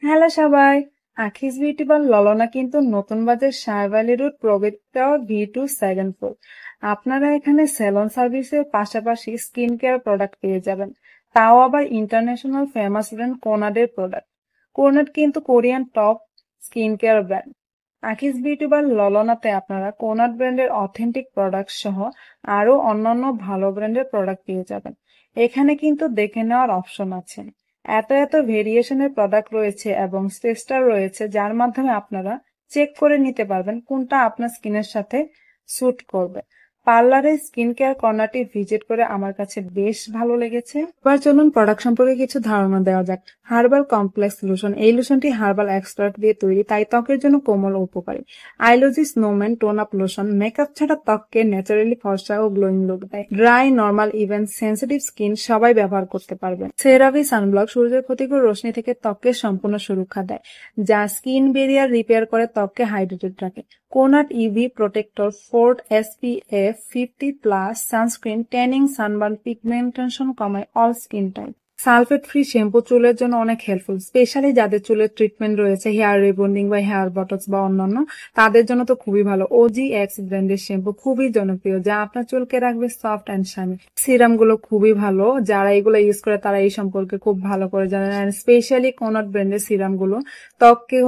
Hello সবাই, আখিস beauty বার ললনা কিন্তু নতুন বাজার শাহবালি রোড প্রগতি টাওয়ার V274। আপনারা এখানে সেলন সার্ভিসের পাশাপাশি স্কিন কেয়ার প্রোডাক্ট পেয়ে যাবেন, তাও আবার ইন্টারন্যাশনাল ফেমাস ব্র্যান্ড কোনাডের প্রোডাক্ট। কোনাড কিন্তু Korean top skin care brand. Akhi's beauty bar ললনাতে আপনারা কোনাড ব্র্যান্ডের অথেন্টিক প্রোডাক্ট সহ আরো অন্যান্য ভালো ব্র্যান্ডের প্রোডাক্ট পেয়ে যাবেন। এখানে কিন্তু দেখে নেওয়ার অপশন আছে। এত এত ভেরিয়েশনের প্রোডাক্ট রয়েছে এবং টেস্টার রয়েছে, যার মাধ্যমে আপনারা চেক করে নিতে পারবেন কোনটা আপনার স্কিনের সাথে স্যুট করবে। পার্লারের স্কিন কেয়ার কর্নারটি ভিজিট করে আমার কাছে বেশ ভালো লেগেছে। এবার চলুন প্রোডাক্ট সম্পর্কে কিছু ধারণা দেওয়া যাক। হার্বাল কমপ্লেক্স লোশন, এই লোশনটি হার্বাল এক্সট্রাক্ট দিয়ে তৈরি, তাই ত্বকের জন্য কোমল ও উপকারী। আইলোজি snowman tone up lotion, makeup ছাড়া ত্বককে ন্যাচারালি ফর্সা ও গ্লোয়িং লুক দেয়। Dry, normal, even sensitive skin সবাই ব্যবহার করতে পারবে। সেরাভি সানব্লক, সূর্যের ক্ষতিকর রশ্মি থেকে ত্বককে সম্পূর্ণ সুরক্ষা দেয়, যা স্কিন ব্যারিয়ার রিপেয়ার করে ত্বককে হাইড্রেটেড রাখে। কোনাট UV protector 4 SPF 50+ sunscreen, tanning, sunburn, pigmentation কমায় all skin type. Sulphate free shampoo চুলের জন্য অনেক হেল্পফুল, স্পেশালি যাদের চুলের ট্রিটমেন্ট রয়েছে, হেয়ার রিবন্ডিং বা হেয়ার বটক্স বা অন্যান্য, তাদের জন্য তো খুবই ভালো। OGX ব্র্যান্ডের শ্যাম্পু খুবই জনপ্রিয়, যা আপনার চুলকে রাখবে সফট অ্যান্ড শাইনি। সিরাম গুলো খুবই ভালো, যারা এগুলো ইউজ করে তারা এই সম্পর্কে খুব ভালো করে জানেন। অ্যান্ড স্পেশালি কোনাট ব্র্যান্ডের সিরাম গুলো ত্বককে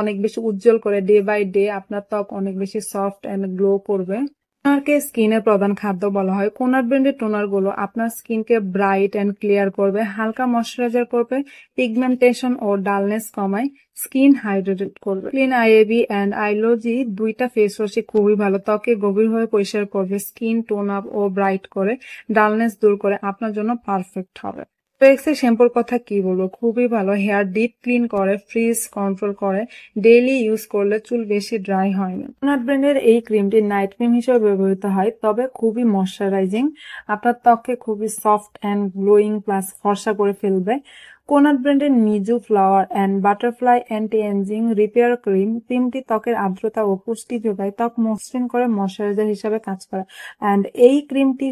অনেক বেশি উজ্জ্বল করে। ডে বাই ডে আপনার ত্বক অনেক বেশি সফট অ্যান্ড গ্লো করবে। টোনারকে স্কিনের প্রধান খাদ্য বলা হয়। কোনাট ব্র্যান্ডের টোনার গুলো আপনার স্কিনকে ব্রাইট এন্ড ক্লিয়ার করবে, হালকা ময়শ্চারাইজার করবে, পিগমেন্টেশন ও ডালনেস কমায়, স্কিন হাইড্রেটেড করবে। ক্লিন আইএবি এন্ড আইলোজি দুইটা ফেস ওয়াশই খুবই ভালো, ত্বকে গভীরভাবে পরিষ্কার করবে, স্কিন টোন আপ ও ব্রাইট করে, ডালনেস দূর করে, আপনার জন্য পারফেক্ট হবে। এক্সের শ্যাম্পুর কথা কি বলবো, খুবই ভালো। হেয়ার ডিপ ক্লিন করে, ফ্রিজ কন্ট্রোল করে, ডেইলি ইউজ করলে চুল বেশি ড্রাই হয় না। কোনাট ব্র্যান্ডের এই ক্রিমটি নাইট ক্রিম হিসেবে ব্যবহৃত হয়, তবে খুবই ময়শ্চারাইজিং, আপনার ত্বককে খুবই সফট অ্যান্ড গ্লোয়িং প্লাস ফর্সা করে ফেলবে। কোনাট ব্র্যান্ডের নিজু flower and butterfly anti aging repair ক্রিমটি ত্বকের আর্দ্রতা ও পুষ্টি যোগায়, ত্বক মসৃণ করে, ময়শ্চারাইজার হিসেবে কাজ করে। অ্যান্ড এই ক্রিমটি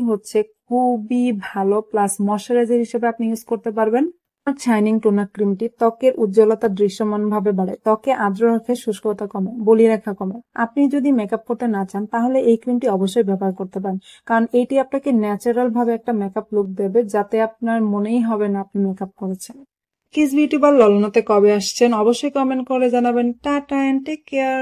খুবই ভালো, প্লাস ময়শ্চারাইজার হিসেবে আপনি ইউজ করতে পারবেন। শাইনিং টোনার ক্রিমটি ত্বকের উজ্জ্বলতা দৃশ্যমান ভাবে বাড়ে, ত্বকে আর্দ্র রাখে, শুষ্কতা কমে, বলিরেখা কমে। আপনি যদি মেকআপ করতে না চান তাহলে এই ক্রিমটি অবশ্যই ব্যবহার করতে পারেন, কারণ এটি আপনাকে ন্যাচারাল ভাবে একটা মেকআপ লুক দেবে, যাতে আপনার মনেই হবে না আপনি মেকআপ করেছেন। কিস বিউটি বার ললনাতে কবে আসছেন অবশ্যই কমেন্ট করে জানাবেন। Tata and take care.